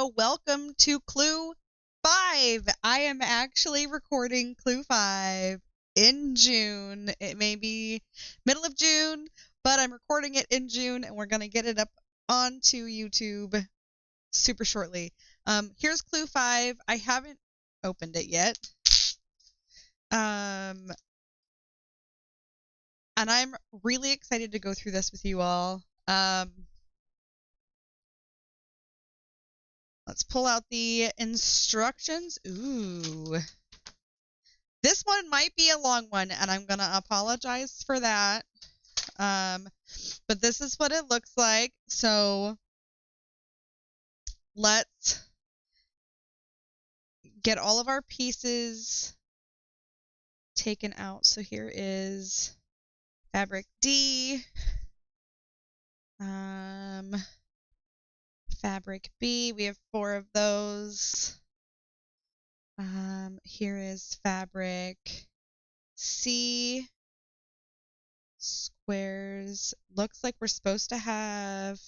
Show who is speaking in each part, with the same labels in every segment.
Speaker 1: Hello, welcome to Clue 5. I am actually recording Clue 5 in June. It may be middle of June, but I'm recording it in June and we're going to get it up onto YouTube super shortly. Here's Clue 5. I haven't opened it yet. And I'm really excited to go through this with you all. Let's pull out the instructions. Ooh. This one might be a long one, and I'm going to apologize for that. But this is what it looks like. So let's get all of our pieces taken out. So here is fabric D. Fabric B, we have 4 of those. Here is fabric C, squares. Looks like we're supposed to have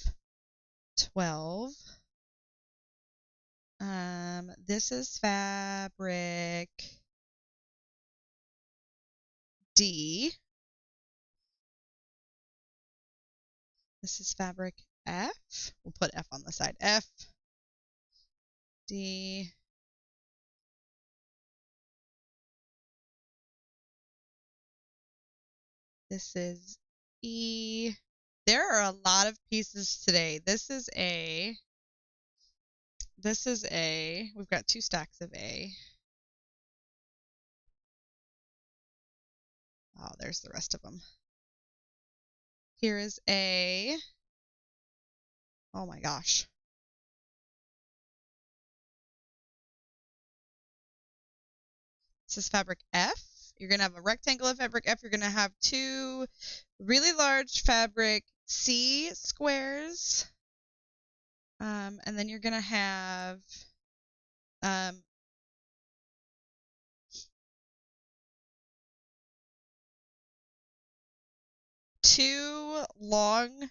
Speaker 1: 12. This is fabric D. This is fabric F. We'll put F on the side. F, D, this is E. There are a lot of pieces today. This is A. We've got 2 stacks of A. Oh, there's the rest of them. Here is A. Oh my gosh. This is fabric F. You're going to have a rectangle of fabric F. You're going to have 2 really large fabric C squares. And then you're going to have 2 long,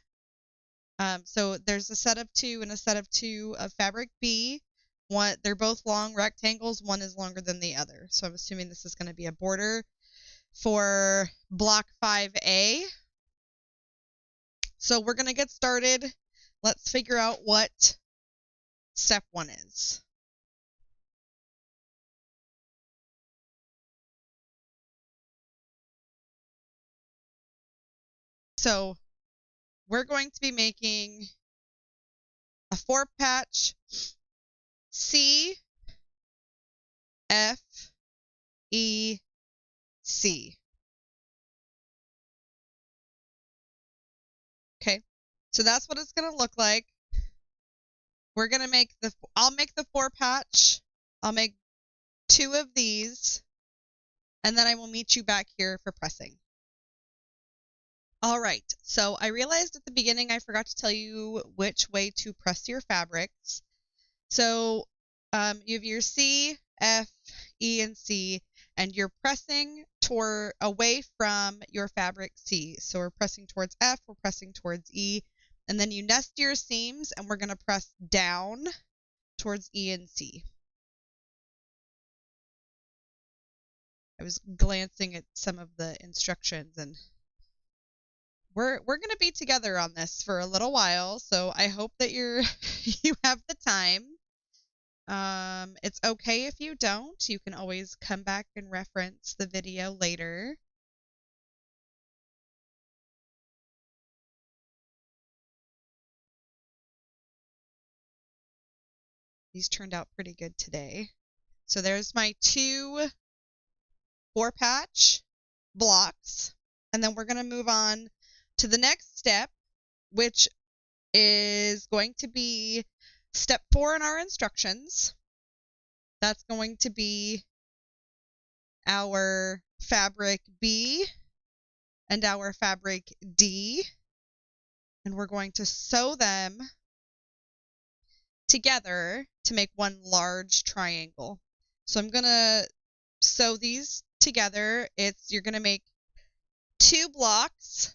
Speaker 1: so there's a set of 2 and a set of 2 of fabric B. They're both long rectangles. One is longer than the other. So I'm assuming this is going to be a border for block 5A. So we're going to get started. Let's figure out what step 1 is. So we're going to be making a 4-patch C, F, E, C. Okay, so that's what it's going to look like. We're going to make I'll make the 4-patch. I'll make 2 of these, and then I will meet you back here for pressing. All right, so I realized at the beginning I forgot to tell you which way to press your fabrics. So you have your C, F, E, and C, and you're pressing away from your fabric C. So we're pressing towards F, we're pressing towards E, and then you nest your seams, and we're going to press down towards E and C. I was glancing at some of the instructions, and we're going to be together on this for a little while, so I hope that you have the time. It's okay if you don't. You can always come back and reference the video later. These turned out pretty good today. So there's my 2 4-patch blocks, and then we're going to move on to the next step, which is going to be step 4 in our instructions. That's going to be our fabric B and our fabric D, and we're going to sew them together to make one large triangle. So I'm going to sew these together. You're going to make 2 blocks.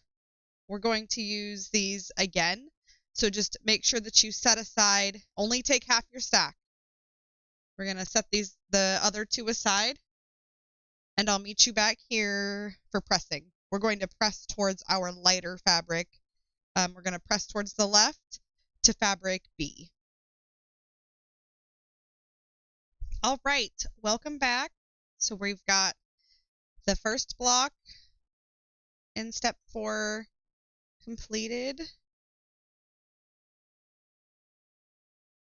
Speaker 1: We're going to use these again. So just make sure that you set aside, only take half your stack. We're going to set the other two aside, and I'll meet you back here for pressing. We're going to press towards our lighter fabric. We're going to press towards the left to fabric B. All right, welcome back. So we've got the first block in step 4 completed.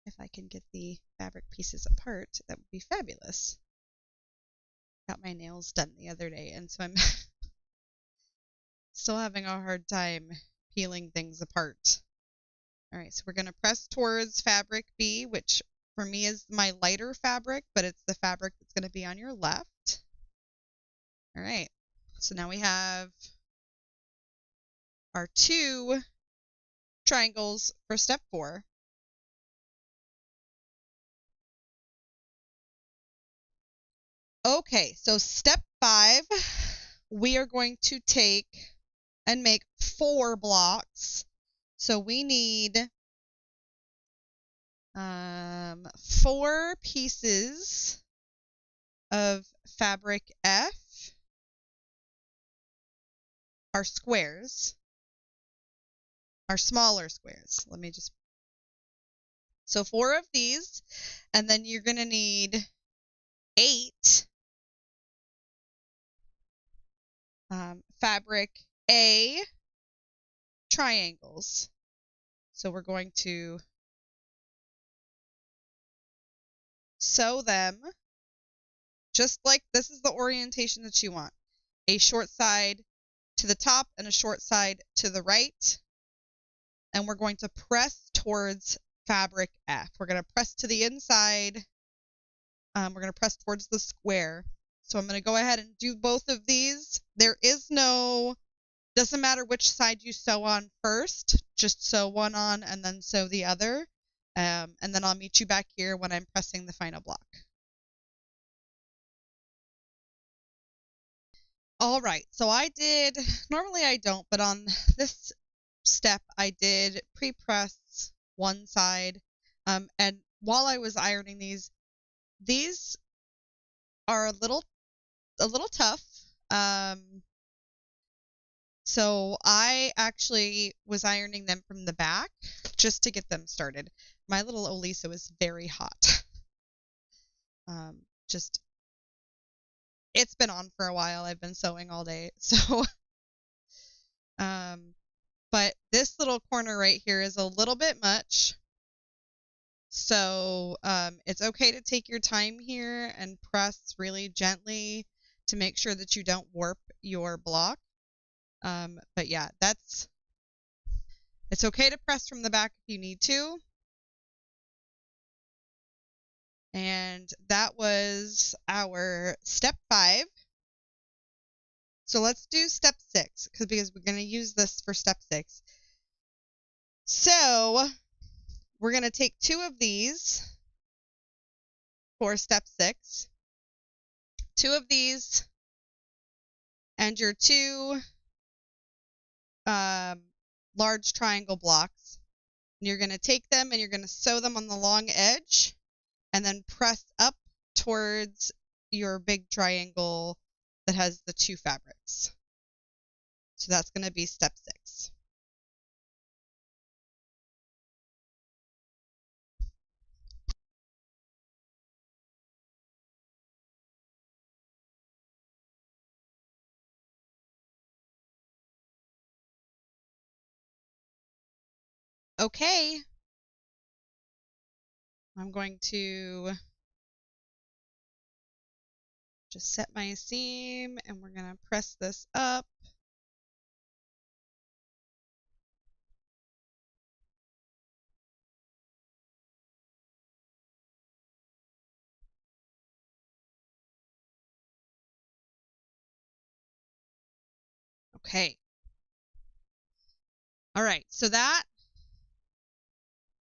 Speaker 1: If I can get the fabric pieces apart, that would be fabulous. Got my nails done the other day, and so I'm still having a hard time peeling things apart. All right, so we're going to press towards fabric B, which for me is my lighter fabric, but it's the fabric that's going to be on your left. All right, so now we have our 2 triangles for step 4. Okay, so step 5, we are going to take and make 4 blocks. So we need 4 pieces of fabric F, our squares, our smaller squares. So 4 of these, and then you're going to need 8 fabric A triangles. So we're going to sew them just like this is the orientation that you want. A short side to the top and a short side to the right. And we're going to press towards fabric F. We're going to press to the inside. We're going to press towards the square. So I'm going to go ahead and do both of these. Doesn't matter which side you sew on first, just sew one on and then sew the other. And then I'll meet you back here when I'm pressing the final block. All right, so normally I don't, but on this step I did pre-press one side. And while I was ironing these are a little tough. So I actually was ironing them from the back just to get them started. My little Olisa was very hot. It's been on for a while. I've been sewing all day. So, but this little corner right here is a little bit much. So, it's okay to take your time here and press really gently to make sure that you don't warp your block. But yeah, it's okay to press from the back if you need to. And that was our step 5. So let's do step 6 because we're going to use this for step 6. So we're going to take 2 of these for step 6. 2 of these and your 2 large triangle blocks. And you're going to take them and you're going to sew them on the long edge and then press up towards your big triangle that has the 2 fabrics. So that's going to be step 6. Okay. I'm going to just set my seam and we're going to press this up. Okay. All right, so that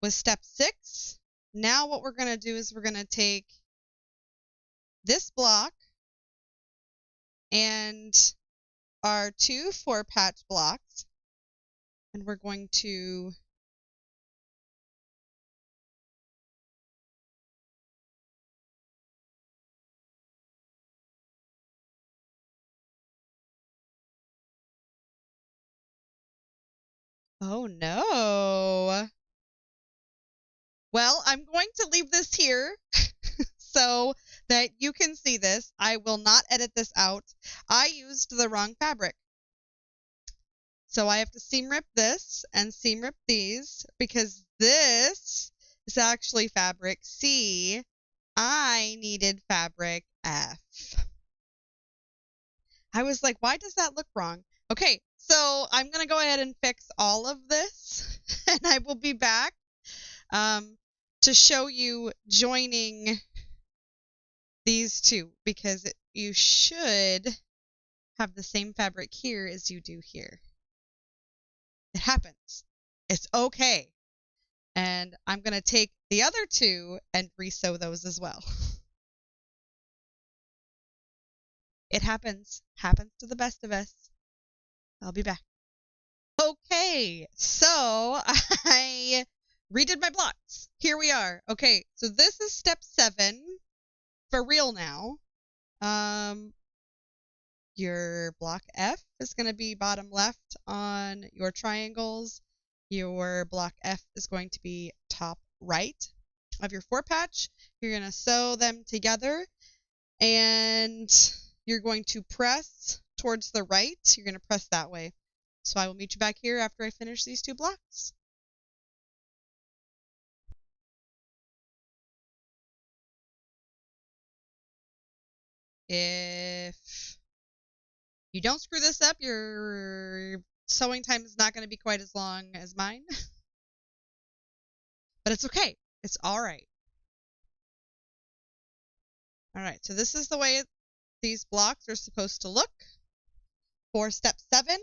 Speaker 1: was step 6. Now what we're going to do is we're going to take this block and our 2 4-patch blocks, and we're going to Oh no. Well, I'm going to leave this here so that you can see this. I will not edit this out. I used the wrong fabric. So I have to seam rip this and seam rip these because this is actually fabric C. I needed fabric F. I was like, why does that look wrong? Okay, so I'm going to go ahead and fix all of this and I will be back to show you joining these two because you should have the same fabric here as you do here. It happens. It's okay. And I'm going to take the other two and resew those as well. It happens. Happens to the best of us. I'll be back. Okay, so I redid my blocks. Here we are. Okay, so this is step 7 for real now. Your block F is going to be bottom left on your triangles. Your block F is going to be top right of your 4-patch. You're going to sew them together and you're going to press towards the right. You're going to press that way. So I will meet you back here after I finish these 2 blocks. If you don't screw this up, your sewing time is not going to be quite as long as mine. But it's okay. It's all right. All right, so this is the way these blocks are supposed to look for step 7.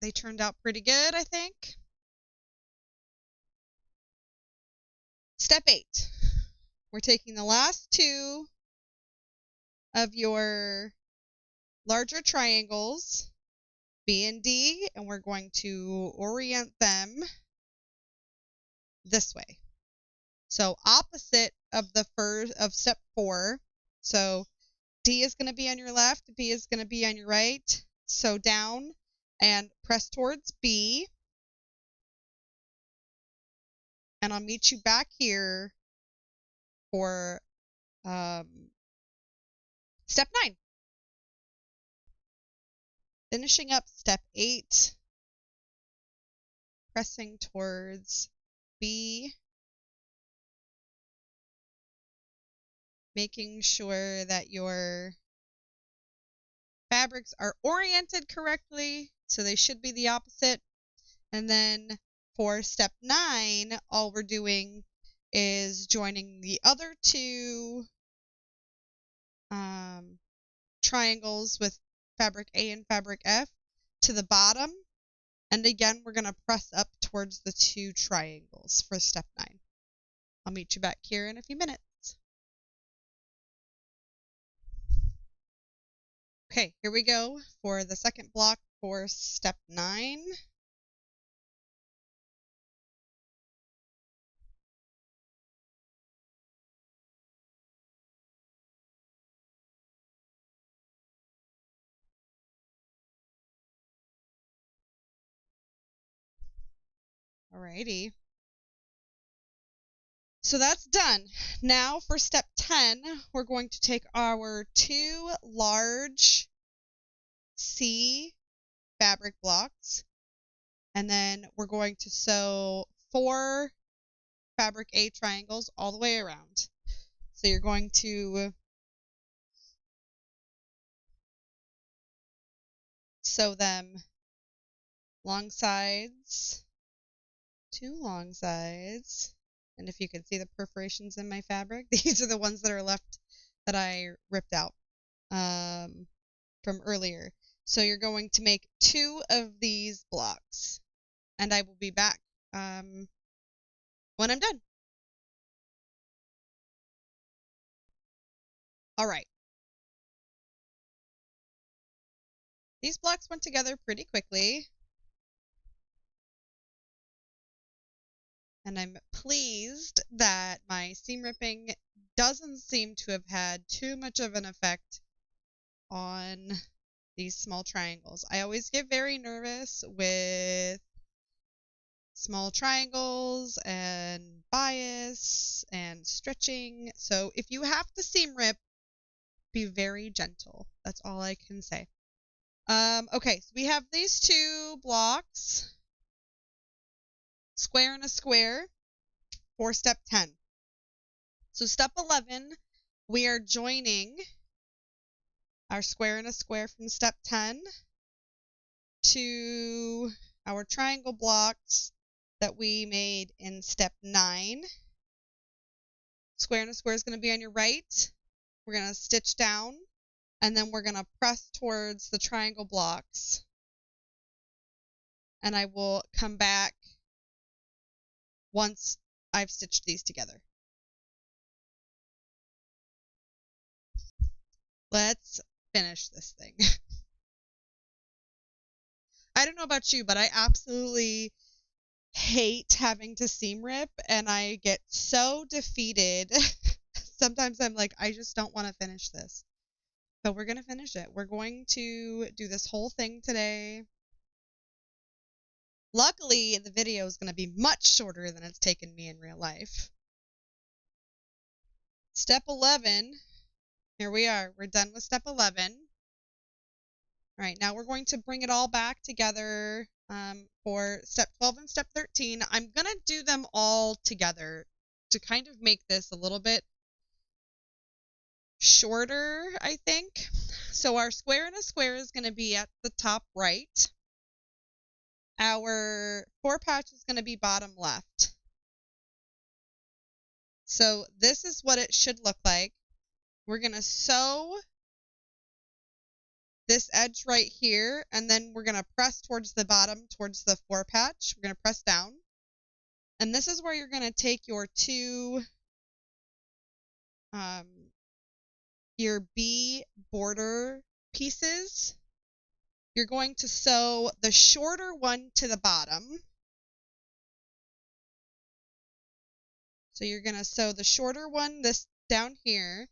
Speaker 1: They turned out pretty good, I think. Step 8. We're taking the last 2 of your larger triangles, B and D, and we're going to orient them this way. So opposite of the first of step 4. So D is going to be on your left, B is going to be on your right. So down and press towards B. And I'll meet you back here for step 9. Finishing up step 8, pressing towards B, making sure that your fabrics are oriented correctly, so they should be the opposite. And then for step 9, all we're doing is joining the other 2 triangles with fabric A and fabric F to the bottom. And again, we're going to press up towards the 2 triangles for step 9. I'll meet you back here in a few minutes. Okay, here we go for the second block for step 9. Alrighty. So that's done. Now for step 10, we're going to take our 2 large C fabric blocks, and then we're going to sew 4 fabric A triangles all the way around. So you're going to sew them long sides, 2 long sides. And if you can see the perforations in my fabric, these are the ones that are left that I ripped out from earlier. So you're going to make 2 of these blocks, and I will be back when I'm done. All right. These blocks went together pretty quickly, and I'm pleased that my seam ripping doesn't seem to have had too much of an effect on these small triangles. I always get very nervous with small triangles and bias and stretching. So if you have to seam rip, be very gentle. That's all I can say. Okay, so we have these two blocks, square and a square, for step 10. So step 11, we are joining our square and a square from step 10 to our triangle blocks that we made in step 9. Square and a square is going to be on your right. We're going to stitch down, and then we're going to press towards the triangle blocks. And I will come back once I've stitched these together. Let's finish this thing. I don't know about you, but I absolutely hate having to seam rip, and I get so defeated. Sometimes I'm like, I just don't want to finish this. But we're going to finish it. We're going to do this whole thing today. Luckily, the video is going to be much shorter than it's taken me in real life. Step 11. Here we are. We're done with step 11. All right, now we're going to bring it all back together for step 12 and step 13. I'm going to do them all together to kind of make this a little bit shorter, I think. So our square and a square is going to be at the top right. Our 4 patch is going to be bottom left. So this is what it should look like. We're going to sew this edge right here, and then we're going to press towards the bottom, towards the 4 patch. We're going to press down. And this is where you're going to take your two, your B border pieces. You're going to sew the shorter one to the bottom. So you're going to sew the shorter one this down here,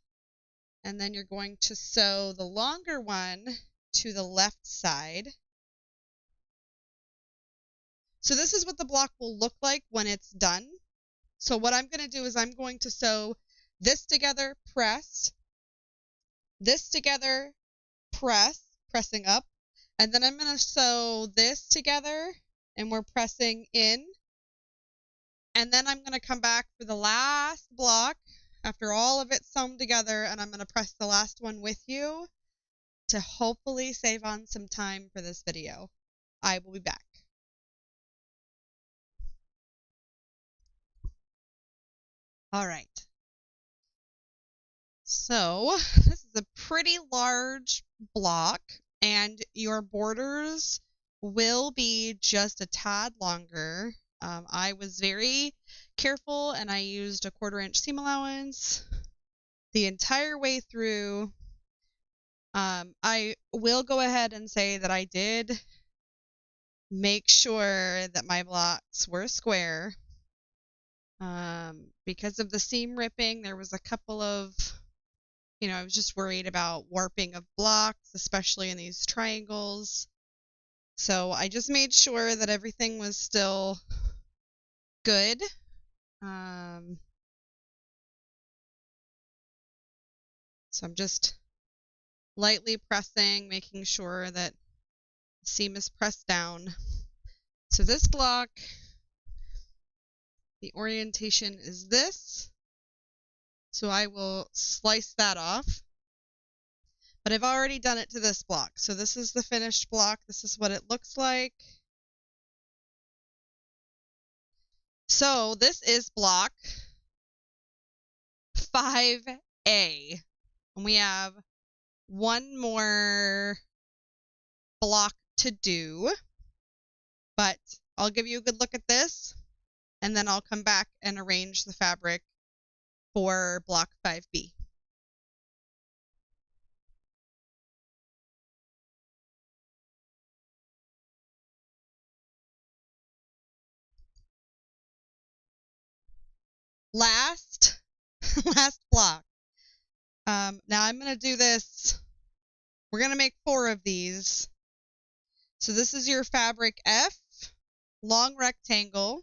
Speaker 1: and then you're going to sew the longer one to the left side. So this is what the block will look like when it's done. So what I'm going to do is I'm going to sew this together, press, this together, press, pressing up, and then I'm going to sew this together, and we're pressing in. And then I'm going to come back for the last block after all of it sewn together, and I'm going to press the last one with you to hopefully save on some time for this video. I will be back. All right. So this is a pretty large block, and your borders will be just a tad longer. I was very careful, and I used a 1/4 inch seam allowance the entire way through. I will go ahead and say that I did make sure that my blocks were square. Because of the seam ripping, there was a couple of, I was just worried about warping of blocks, especially in these triangles. So I just made sure that everything was still good. So I'm just lightly pressing, making sure that the seam is pressed down. So this block, the orientation is this. So I will slice that off. But I've already done it to this block. So this is the finished block. This is what it looks like. So this is block 5A. And we have one more block to do. But I'll give you a good look at this, and then I'll come back and arrange the fabric for block 5B. Last block. Now I'm going to do this We're going to make 4 of these. So this is your fabric F, long rectangle,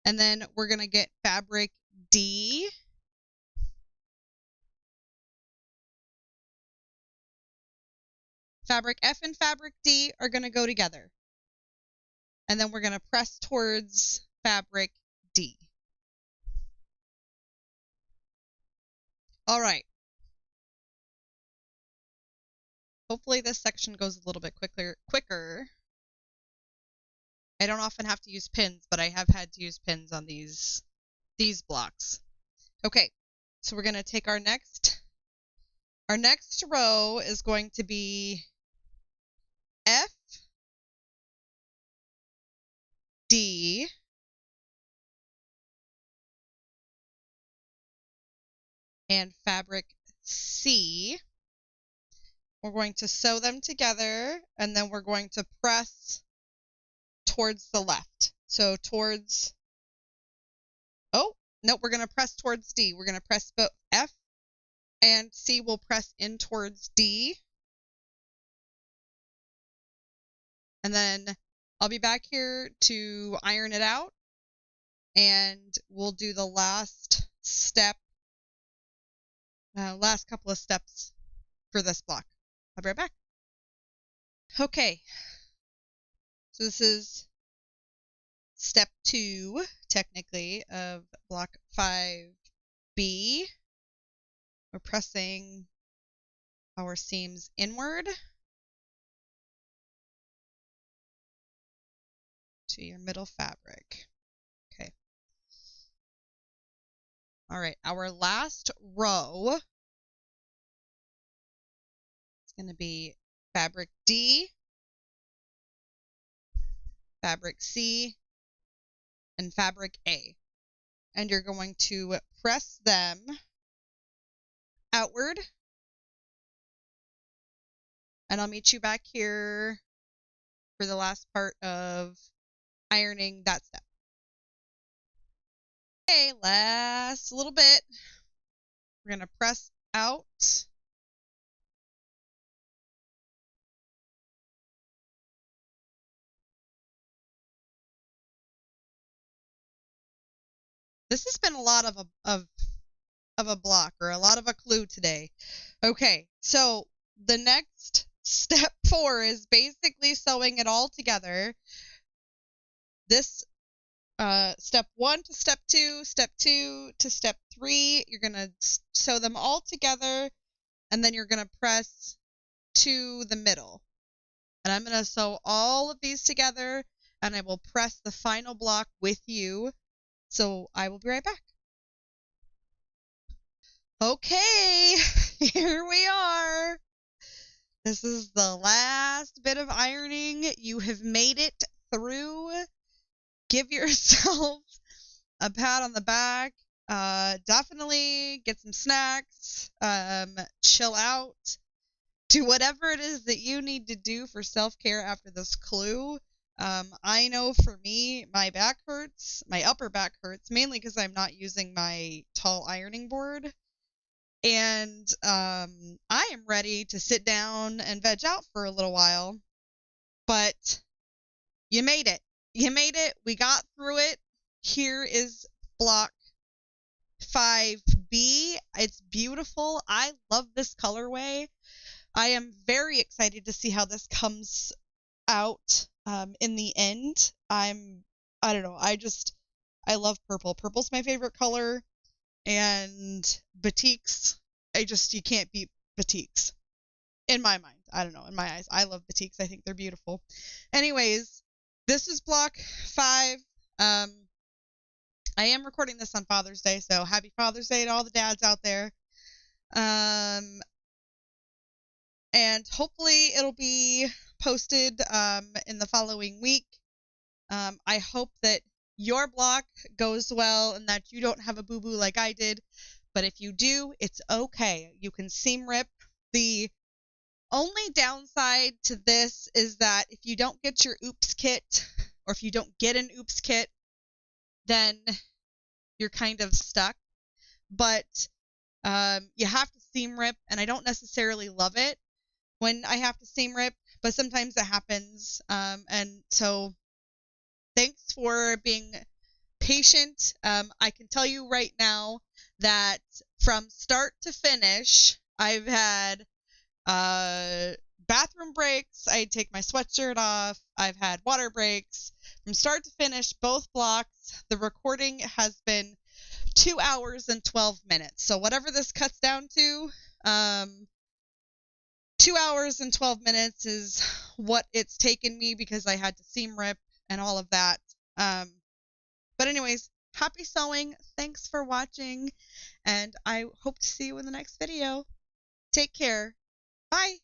Speaker 1: and then we're going to get fabric D. Fabric F and fabric D are going to go together. And then we're going to press towards fabric D. All right. Hopefully this section goes a little bit quicker. I don't often have to use pins, but I have had to use pins on these blocks. Okay, so we're going to take our next row is going to be F, D, and fabric C. We're going to sew them together, and then we're going to press towards the left. So towards, oh, no, we're going to press towards D. We're going to press both F and C will press in towards D. And then I'll be back here to iron it out, and we'll do the last step, last couple of steps for this block. I'll be right back. Okay, so this is step 2, technically, of block 5B. We're pressing our seams inward to your middle fabric. Okay. All right, our last row is going to be fabric D, fabric C, and fabric A. And you're going to press them outward. And I'll meet you back here for the last part of ironing that step. Okay, last little bit. We're going to press out. This has been a lot of a block, or a lot of a clue today. Okay, so the next step 4 is basically sewing it all together. This step 1 to step 2, step 2 to step 3, you're going to sew them all together, and then you're going to press to the middle. And I'm going to sew all of these together, and I will press the final block with you. So I will be right back. Okay, here we are. This is the last bit of ironing. You have made it through. Give yourself a pat on the back. Definitely get some snacks. Chill out. Do whatever it is that you need to do for self-care after this clue. I know for me, my back hurts. My upper back hurts, mainly because I'm not using my tall ironing board. And I am ready to sit down and veg out for a little while. But you made it. You made it. We got through it. Here is block 5B. It's beautiful. I love this colorway. I am very excited to see how this comes out in the end. I don't know. I love purple. Purple's my favorite color. And batiks, you can't beat batiks. In my mind. I don't know. In my eyes. I love batiks. I think they're beautiful. Anyways, this is block 5. I am recording this on Father's Day, so happy Father's Day to all the dads out there. And hopefully it'll be posted in the following week. I hope that your block goes well and that you don't have a boo-boo like I did. But if you do, it's okay. You can seam rip. The only downside to this is that if you don't get your oops kit, or if you don't get an oops kit, then you're kind of stuck. But you have to seam rip, and I don't necessarily love it. when I have to seam rip, but sometimes it happens. And so thanks for being patient. I can tell you right now that from start to finish, I've had bathroom breaks. I take my sweatshirt off. I've had water breaks. From start to finish, both blocks, the recording has been 2 hours and 12 minutes. So whatever this cuts down to, 2 hours and 12 minutes is what it's taken me because I had to seam rip and all of that. But anyways, happy sewing. Thanks for watching, and I hope to see you in the next video. Take care. Bye.